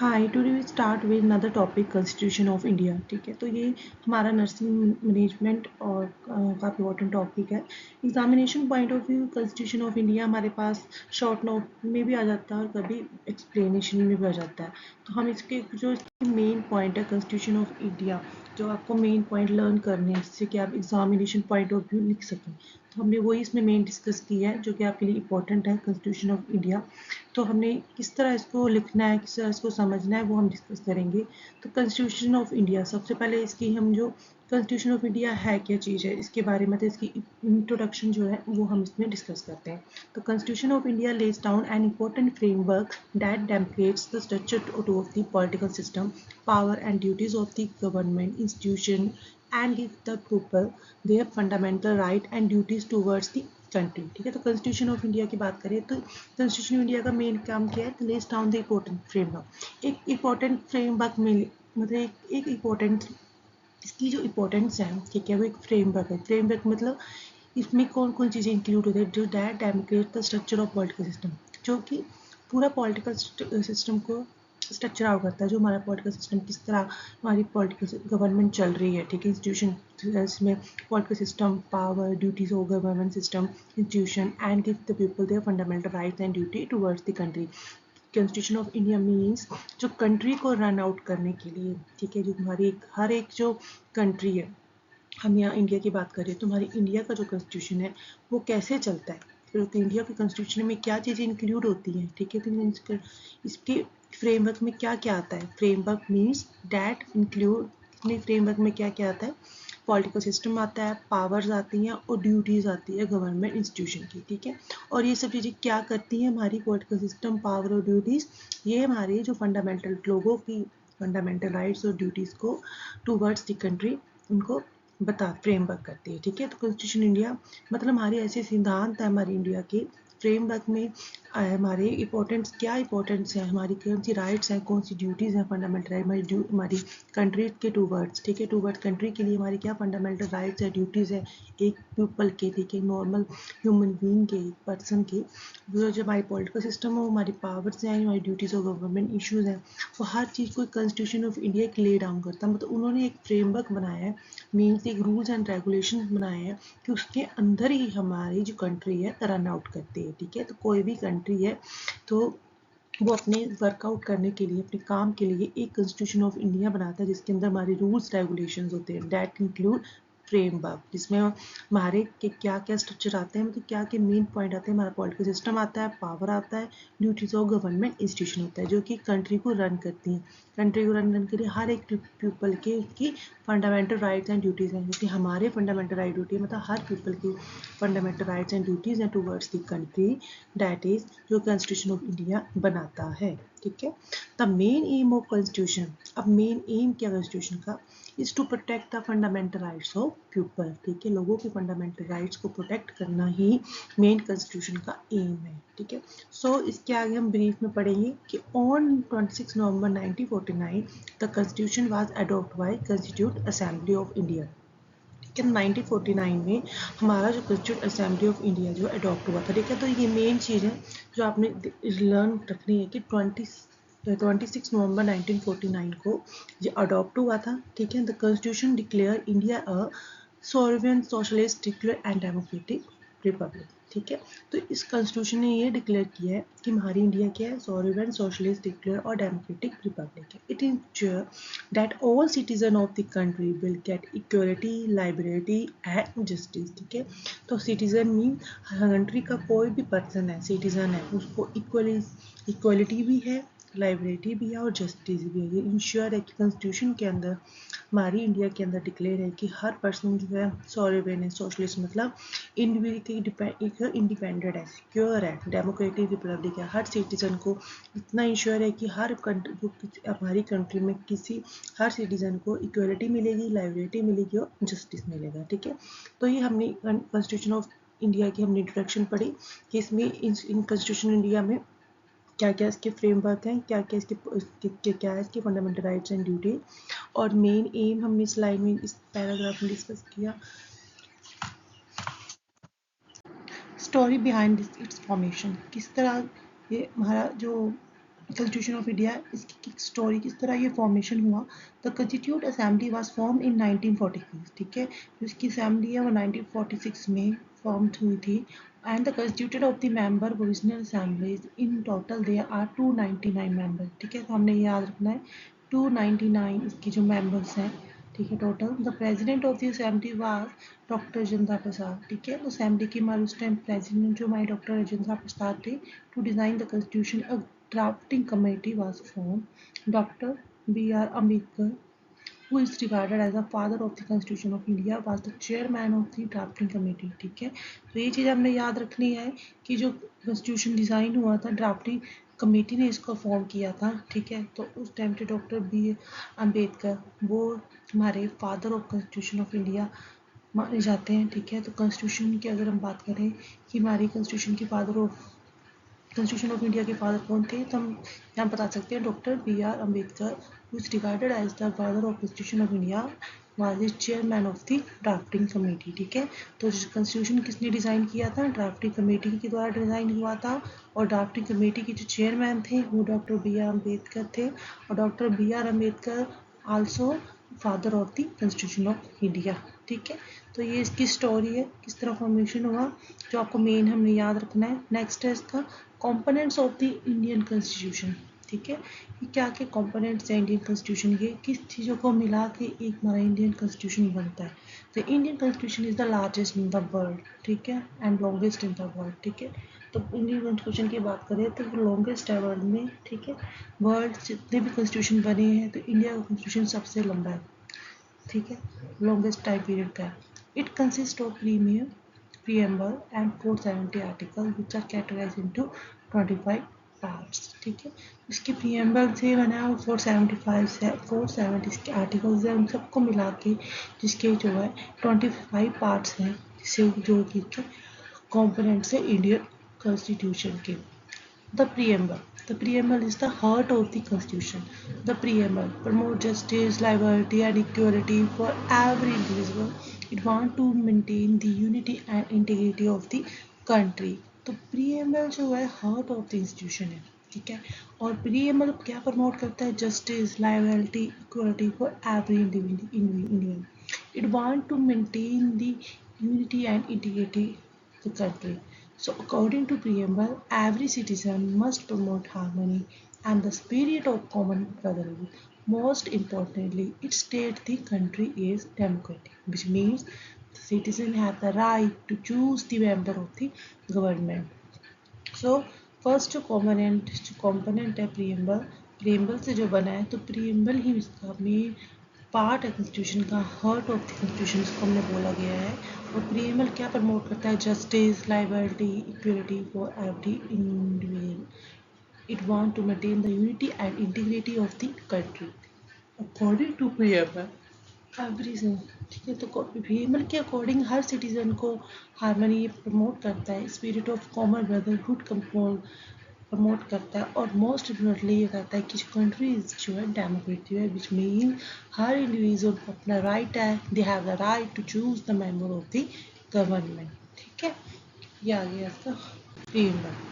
Hi today we start with another topic constitution of India. ठीक है, तो ये हमारा नर्सिंग मैनेजमेंट और काफ़ी इंपॉर्टेंट टॉपिक है। Examination point of view constitution of India हमारे पास शॉर्ट नोट में भी आ जाता है और कभी एक्सप्लेनेशन में भी आ जाता है। तो हम इसके जो इसके मेन पॉइंट है कॉन्स्टिट्यूशन ऑफ इंडिया, जो आपको मेन पॉइंट लर्न करने हैं जिससे कि आप एग्जामिनेशन पॉइंट ऑफ व्यू लिख सकें, तो हमने वही इसमें मेन डिस्कस किया है जो कि आपके लिए इंपॉर्टेंट है कॉन्स्टिट्यूशन ऑफ इंडिया। तो हमने किस तरह इसको लिखना है, किस तरह इसको समझना है, वो हम डिस्कस करेंगे। तो कॉन्स्टिट्यूशन ऑफ इंडिया, सबसे पहले इसकी हम जो कॉन्स्टिट्यूशन ऑफ इंडिया है क्या चीज़ है, इसके बारे में तो इसकी इंट्रोडक्शन जो है वो हम इसमें डिस्कस करते हैं। तो constitution of India lays down an important framework that Democrats the structure of the political system, power and duties of the government institution and give the people there fundamental right and duties towards the country. ठीक है, तो constitution of India की बात करें तो constitution of India का main काम क्या है, less down the important framework. एक इम्पोर्टेंट फ्रेमवर्क में मतलब एक इम्पोर्टेंट इसकी जो इम्पोर्टेंस है, ठीक है, वो एक फ्रेमवर्क है। फ्रेमवर्क मतलब इसमें कौन कौन चीज़ें इंक्लूड होती है, जो that Democrat the structure of political system, जो कि पूरा पॉलिटिकल सिस्टम को स्ट्रक्चर आउट करता है। जो हमारा पॉलिटिकल सिस्टम किस तरह हमारी पॉलिटिकल गवर्नमेंट चल रही है, ठीक है, इंस्टीट्यूशन इसमें political system, power, duties of government system, institution and give the people there fundamental rights and duty towards the country. Constitution of India means जो कंट्री को रन आउट करने के लिए, ठीक है, जो हमारी हर एक जो कंट्री है, हम यहाँ इंडिया की बात करें तो हमारी इंडिया का जो कॉन्स्टिट्यूशन है वो कैसे चलता है, फिर तो इंडिया के कॉन्स्टिट्यूशन में क्या चीज़ें इंक्लूड होती हैं, ठीक है, तो इसके फ्रेमवर्क में क्या क्या आता है। फ्रेमवर्क मीन्स डैट इंक्लूड, इसमें फ्रेमवर्क में क्या क्या आता है, पॉलिटिकल सिस्टम आता है, पावर्स आती हैं और ड्यूटीज़ आती है गवर्नमेंट इंस्टीट्यूशन की। ठीक है, और ये सब चीज़ें क्या करती हैं, हमारी पॉलिटिकल सिस्टम, पावर और ड्यूटीज़, ये हमारे जो फंडामेंटल लोगों की फंडामेंटल राइट्स और ड्यूटीज़ को टूवर्ड्स द कंट्री उनको बता फ्रेमवर्क करती है। ठीक है, तो कॉन्स्टिट्यूशन इंडिया मतलब हमारे ऐसे सिद्धांत है हमारी इंडिया के फ्रेमवर्क में, हमारे इंपॉर्टेंट्स क्या इंपॉर्टेंट्स हैं, हमारी कौन सी राइट्स हैं, कौन सी ड्यूटीज़ हैं, फंडामेंटल राइट हमारी कंट्री के टूवर्ड्स, ठीक है, टूवर्ड्स कंट्री के लिए हमारी क्या फंडामेंटल राइट्स है, ड्यूटीज़ है एक पीपल के, ठीक है, नॉर्मल ह्यूमन बीइंग के, एक पर्सन के। जो जब हमारी पॉलिटिकल सिस्टम हो, हमारी पावर्स हैं, हमारी ड्यूटीज़ और गवर्नमेंट इशूज़ हैं, वो हर चीज़ को कॉन्स्टिट्यूशन ऑफ इंडिया एक ले डाउन करता है। मतलब उन्होंने एक फ्रेमवर्क बनाया है, मीन्स एक रूल्स एंड रेगुलेशन बनाए हैं कि उसके अंदर ही हमारी जो कंट्री है रन आउट करती है। ठीक है, तो कोई भी कंट्री है तो वो अपने वर्कआउट करने के लिए, अपने काम के लिए एक कॉन्स्टिट्यूशन ऑफ इंडिया बनाता है जिसके अंदर हमारे रूल्स रेगुलेशंस होते हैं, दैट इंक्लूड फ्रेमवर्क, जिसमें हमारे के क्या क्या स्ट्रक्चर आते हैं, मतलब क्या क्या मेन पॉइंट आते हैं, हमारा पॉलिटिकल सिस्टम आता है, पावर आता है, ड्यूटीज ऑफ गवर्नमेंट इंस्टीट्यूशन होता है जो कि कंट्री को रन करती हैं। कंट्री को रन करने के लिए हर एक पीपल के उसकी फंडामेंटल राइट्स एंड ड्यूटीज़ हैं, जैसे हमारे फंडामेंटल राइट ड्यूटी मतलब हर पीपल की फंडामेंटल राइट्स एंड ड्यूटीज़ हैं towards the country, that is जो कॉन्स्टिट्यूशन ऑफ इंडिया बनाता है। ठीक है, the main aim of constitution, अब मेन एम क्या कॉन्स्टिट्यूशन का, is to protect the fundamental rights of people. ठीक है, लोगों के फंडामेंटल राइट्स को प्रोटेक्ट करना ही मेन कॉन्स्टिट्यूशन का एम है। ठीक है, सो इसके आगे हम ब्रीफ में पढ़ेंगे कि on 26 November 1949 the constitution was adopt by constitute assembly of India. 1949 में हमारा जो कॉन्स्टिट्यूट असेंबली ऑफ इंडिया जो अडॉप्ट हुआ था। ठीक है, तो ये मेन चीज़ है जो आपने लर्न रखनी है कि 26 नवंबर 1949 को ये अडॉप्ट हुआ था। ठीक है, the constitution declare India a sovereign socialist secular and democratic Republic. ठीक है, तो इस कॉन्स्टिट्यूशन ने ये डिक्लेयर किया है कि हमारी इंडिया क्या है, सॉवरेन सोशलिस्ट सेक्युलर और डेमोक्रेटिक रिपब्लिक है। It ensure that all citizen of the country will get equality, liability and justice. ठीक है, तो सिटीजन मीन कंट्री का कोई भी पर्सन है, सिटीजन है, उसको इक्वलिटी भी है, लाइबिलिटी भी है और जस्टिस भी है। ये इंश्योर है कि कॉन्स्टिट्यूशन के अंदर हमारी इंडिया के अंदर डिक्लेयर है कि हर पर्सन जो है सॉवरेन है, सोशलिस्ट मतलब इंडिपेंडेंट है, सिक्योर है, डेमोक्रेटिक रिपब्लिक है। हर सिटीजन को इतना इंश्योर है कि हर कंट्री, हमारी कंट्री में किसी हर सिटीजन को इक्वलिटी मिलेगी, लाइबिलिटी मिलेगी और जस्टिस मिलेगा। ठीक है, तो ये हमने कॉन्स्टिट्यूशन ऑफ इंडिया की हमने इंट्रोडक्शन पढ़ी कि इसमें इन कॉन्स्टिट्यूशन इंडिया में क्या क्या इसके फ्रेमवर्क हैं, क्या क्या क्या है इसके फंडामेंटल राइट्स एंड ड्यूटी, और मेन एम हमने इस लाइन में इस पैराग्राफ में डिस्कस किया। स्टोरी बिहाइंड इट्स फॉर्मेशन, किस तरह ये हमारा जो कॉन्स्टिट्यूशन ऑफ इंडिया, इसकी स्टोरी किस तरह ये फॉर्मेशन हुआ। The constitute assembly was form in 1946, ठीक है, जो इसकी असेंबली है वो 1946 में फॉर्म हुई थी। And the constituted of the member provisional assemblies, in total there are 299 member, ठीक है, तो हमने ये याद रखना है 299 इसकी जो मेंबर्स हैं, ठीक है, total. The president of the assembly was doctor Rajendra Prasad, ठीक है, तो असेंबली की हमारे उस टाइम प्रेसिडेंट जो हमारे डॉक्टर राजेंद्र प्रसाद थे। To design the constitution drafting committee was formed. Dr. B.R. Ambedkar, who is regarded as the father of the Constitution of India, was the chairman of the drafting committee. ठीक है, तो ये चीज़ हमने याद रखनी है कि जो कॉन्स्टिट्यूशन डिज़ाइन हुआ था ड्राफ्टिंग कमेटी ने इसको फॉर्म किया था, ठीक है, तो उस टाइम पे डॉक्टर बी अम्बेडकर वो हमारे father of constitution of India माने जाते हैं, ठीक है। तो कॉन्स्टिट्यूशन की अगर हम बात करें कि हमारी कॉन्स्टिट्यूशन की father of constitution of India के फादर कौन थे, तो हम यहाँ बता सकते हैं doctor B R Ambedkar, who is regarded as the father of constitution of India, was is chairman of the drafting committee, ठीक है। तो कॉन्स्टिट्यूशन किसने डिज़ाइन किया था, ड्राफ्टिंग कमेटी के द्वारा डिज़ाइन हुआ था, और ड्राफ्टिंग कमेटी के जो चेयरमैन थे वो डॉक्टर बी आर अम्बेडकर थे, और doctor B R Ambedkar also father of the constitution of India, ठीक है। तो ये इसकी स्टोरी है, किस तरह फॉर्मेशन हुआ, जो आपको मेन हमने याद रखना है। नेक्स्ट है इसका components of the Indian constitution, ठीक है, ये क्या क्या कंपोनेंट्स हैं इंडियन कॉन्स्टिट्यूशन के, किस चीज़ों को मिला के एक हमारा इंडियन कॉन्स्टिट्यूशन बनता है। The Indian constitution is the largest in the world, ठीक है, and longest in the world, ठीक है। तो इंडियन कॉन्स्टिट्यूशन की बात करें तो वो लॉन्गेस्ट है वर्ल्ड में, ठीक है। वर्ल्ड जितने भी कॉन्स्टिट्यूशन बने हैं तो इंडिया का कॉन्स्टिट्यूशन सबसे लंबा है, ठीक है, लॉन्गेस्ट टाइम पीरियड का है। It consist of premier preamble and 470 articles which are categorized into 25 parts, ठीक है। इसके preamble से बना है 475 से 470 इसके articles हैं, उन सबको मिला के जिसके जो है 25 parts हैं, जिससे जो कि components है इंडियन कॉन्स्टिट्यूशन के। The preamble. The preamble is the heart of the Constitution. The preamble promotes justice, liberty, and equality for every individual. It wants to maintain the unity and integrity of the country. तो preamble जो है heart of the institution है, ठीक है। और preamble क्या promote करता है, justice, liberty, equality for every individual. It wants to maintain the unity and integrity of the country. So, according to preamble, every citizen must promote harmony and the spirit of common brotherhood. Most importantly, it states the country is democratic, which means the citizen have the right to choose the member of the government. So, first जो component है preamble से जो बना है, तो preamble ही इसका main part है constitution का, हार्ट ऑफ द कॉन्स्टिट्यूशन इसको हमने बोला गया है। और प्रियम्बल क्या प्रमोट करता है, justice, liberty, equality for every individual. It want to maintain the unity and integrity of the country according to preamble every, ठीक है। तो प्रियम्बल के अकॉर्डिंग हर सिटीजन को हारमोनी प्रमोट करता है, spirit of common brotherhood promote करता है, और मोस्ट इम्पोर्टेंटली ये कहता है कि कंट्री जो है डेमोक्रेटिक है, विच मीन हर इंडिविजुअल को अपना राइट है, they have the right to choose the member of the government, ठीक है। ये आ गया इसका प्रियम्बल।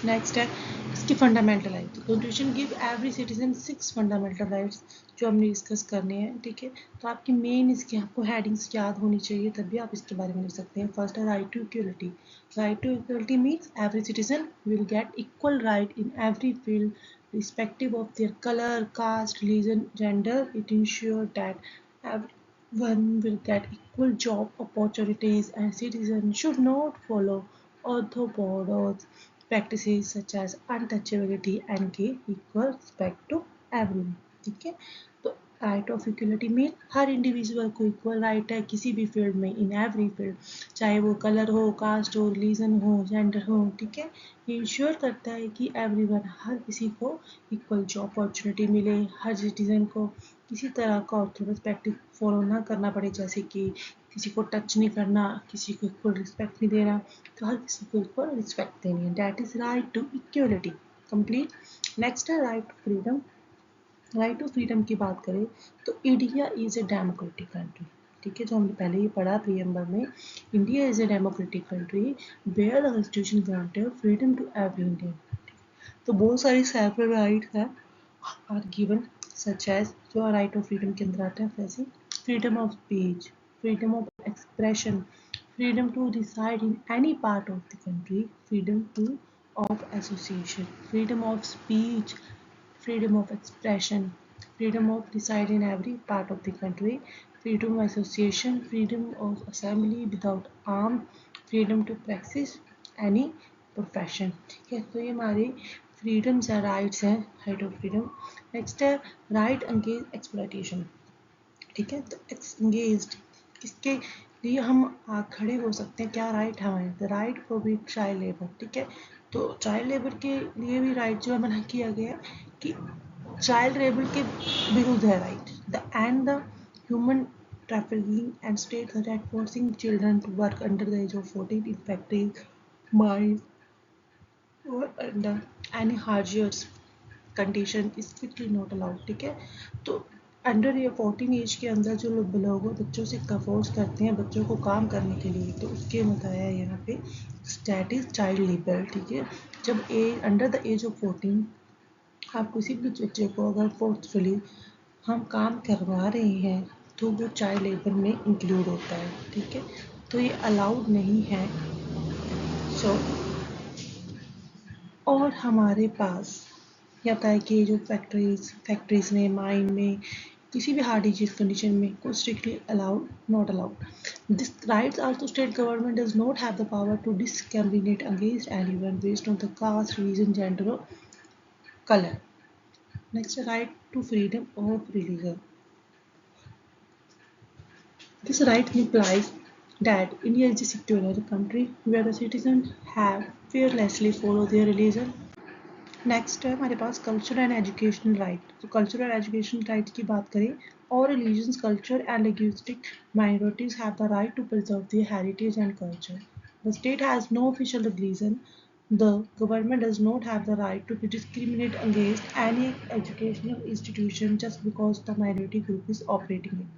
नेक्स्ट है इसकी fundamental right. Constitution give every citizen 6 fundamental rights जो हमने डिस्कस करने हैं, ठीक है। तो आपकी मेन इसकी आपको हेडिंग्स याद होनी चाहिए, तभी आप इसके बारे में लिख सकते हैं। फर्स्ट है right to equality. Right to equality means every citizen will get equal right in every field respective of their colour, caste, religion, gender. It ensure that everyone will get equal job opportunities and citizens should not follow orthopods practices such as untouchability and give equal respect to everyone, ठीक है। तो right of equality में हर individual को equal right है किसी भी field में, इन every field, चाहे वो कलर हो, कास्ट हो, रिलीजन हो, जेंडर हो, ठीक है। ये इंश्योर करता है कि एवरीवन, हर किसी को इक्वल जॉब अपॉर्चुनिटी मिले, हर सिटीजन को किसी तरह का ऑर्थोपेक्टिव फॉलो ना करना पड़े, जैसे कि किसी को टच नहीं करना, किसी को इक्वल रिस्पेक्ट नहीं देना, तो हर किसी को इक्वल रिस्पेक्ट देनी है। That is right to equality complete. Next है right to freedom. Right to freedom की बात करें तो India is a democratic country, ठीक है, जो हमने पहले ही पढ़ा प्रीएम्बल में। India is a democratic country where the constitution granted freedom to every Indian. तो बहुत सारी सेवरल राइट्स हैं आर गिवन सच एज, जो राइट ऑफ फ्रीडम के अंदर आते हैं, जैसे freedom of speech, freedom of expression, freedom to reside in any part of the country, freedom to of association, freedom of speech, freedom of expression, freedom of reside in every part of the country, freedom of association, freedom of assembly without arm, freedom to practice any profession. ठीक है, तो ये हमारी freedoms हैं, rights हैं, right of freedom. Next है right against exploitation. ठीक है, तो एंगेज्ड इसके लिए हम खड़े हो सकते हैं, क्या राइट है हमारे, the right for B child labour. ठीक है, तो चाइल्ड लेबर के लिए भी राइट जो है बना किया गया कि चाइल्ड लेबर के विरुद्ध है right, the end the human trafficking and state that forcing children to work under the age of 14 in factories, mines or under any hardships condition is strictly not allowed। ठीक है, तो under ये 14 as के अंदर जो लोग बच्चों से फोर्स करते हैं बच्चों को काम करने के लिए, तो उसके बताया यहाँ पे स्टैट इज चाइल्ड लेबर। ठीक है, जब अंडर द एज ऑफ 14 आप किसी भी बच्चे को अगर फोर्सफुली हम काम करवा रहे हैं तो वो चाइल्ड लेबर में इंक्लूड होता है। ठीक है, तो ये अलाउड नहीं है। सो और हमारे पास यह होता है कि जो फैक्ट्रीज में, माइन में, किसी भी हार्ड डिजीज कंडीशन में कोई strictly allowed not allowed. This rights also state government does not have the power to discriminate against anyone based on the caste, religion, gender और colour. Next, right to freedom of religion. This right implies that India is a secular country where the citizens have fearlessly follow their religion। Next है हमारे पास culture and educational right. तो culture and educational right की बात करें, और religions, culture and linguistic minorities have the right to preserve their heritage and culture. The state has no official religion, the government does not have the right to discriminate against any educational institution just because the minority group is operating in।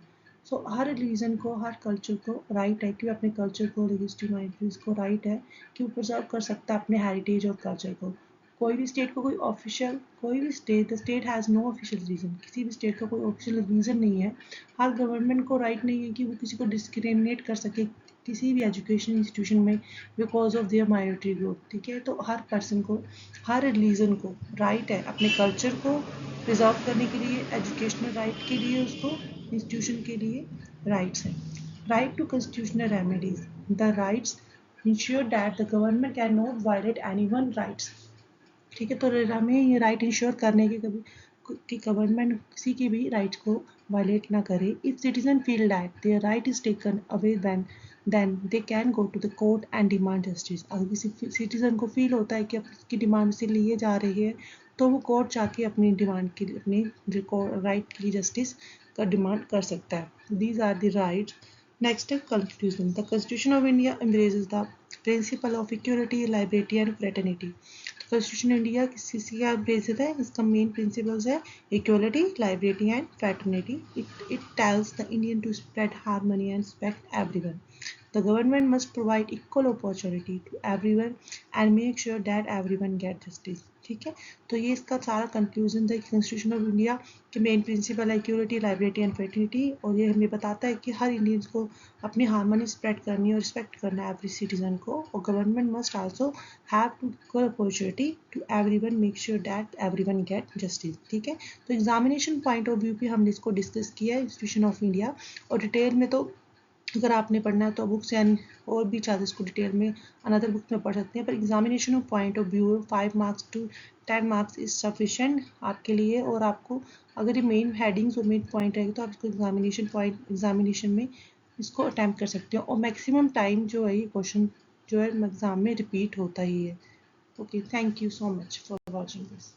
So her religion को, हर culture को right है कि वो अपने culture को, linguistic minorities को right है कि वो प्रिजर्व कर सकता है अपने हेरिटेज और कल्चर को। कोई भी स्टेट को कोई भी state, the state has no official reason, किसी भी स्टेट का कोई ऑफिशियल रीज़न नहीं है। हर गवर्नमेंट को राइट नहीं है कि वो किसी को डिस्क्रिमिनेट कर सके किसी भी एजुकेशन इंस्टीट्यूशन में because of their minority group. ठीक है, तो हर पर्सन को, हर रिलीजन को राइट है अपने कल्चर को प्रिजर्व करने के लिए, एजुकेशनल राइट के लिए, उसको इंस्टीट्यूशन के लिए राइट्स हैं। Right to constitutional remedies, the rights ensure that the government can not violate anyone rights. ठीक है, तो हमें ये राइट इंश्योर करने के कभी कि गवर्नमेंट किसी की भी राइट्स को वायलेट ना करे। If citizen feel that their right is taken away then they can go to the court and demand justice. अगर किसी सिटीजन को फील होता है कि उसकी डिमांड से लिए जा रही है तो वो कोर्ट जाके अपनी डिमांड के लिए, अपनी राइट के लिए जस्टिस का डिमांड कर सकता है। These are the rights. Next है constitution. The constitution of India embraces the principle of equality, liberty and fraternity. Constitution India किसी का बेसिस है, इसका मेन प्रिंसिपल्स है equality, liberty and fraternity. It tells the Indian to spread harmony and respect everyone. The government must provide equal opportunity to everyone and make sure that everyone get justice। ठीक है, तो ये इसका सारा conclusion है constitution of India के main principal है equality, liberty and fraternity. और ये हमें बताता है कि हर इंडियंस को अपनी हार्मनी स्प्रेड करनी है और रिस्पेक्ट करना है एवरी सिटीजन को। और government must also have to equal opportunity to everyone, make sure that everyone get justice. ठीक है, तो एग्जामिनेशन पॉइंट ऑफ व्यू पे हमने इसको डिस्कस किया है इंस्टीट्यूशन ऑफ इंडिया। और डिटेल में तो अगर आपने पढ़ना है तो बुक्स यानी और भी चार्जेस को डिटेल में अनदर बुक में पढ़ सकते हैं, पर examination of point of view 5 marks to 10 marks is sufficient आपके लिए। और आपको अगर ये मेन हेडिंग्स और मेन पॉइंट रहेगा तो आप इसको एग्जामिनेशन में इसको अटैम्प्ट कर सकते हो। और मैक्सिमम टाइम जो है ये क्वेश्चन जो है एग्जाम में रिपीट होता ही है। Okay, thank you so much for watching this.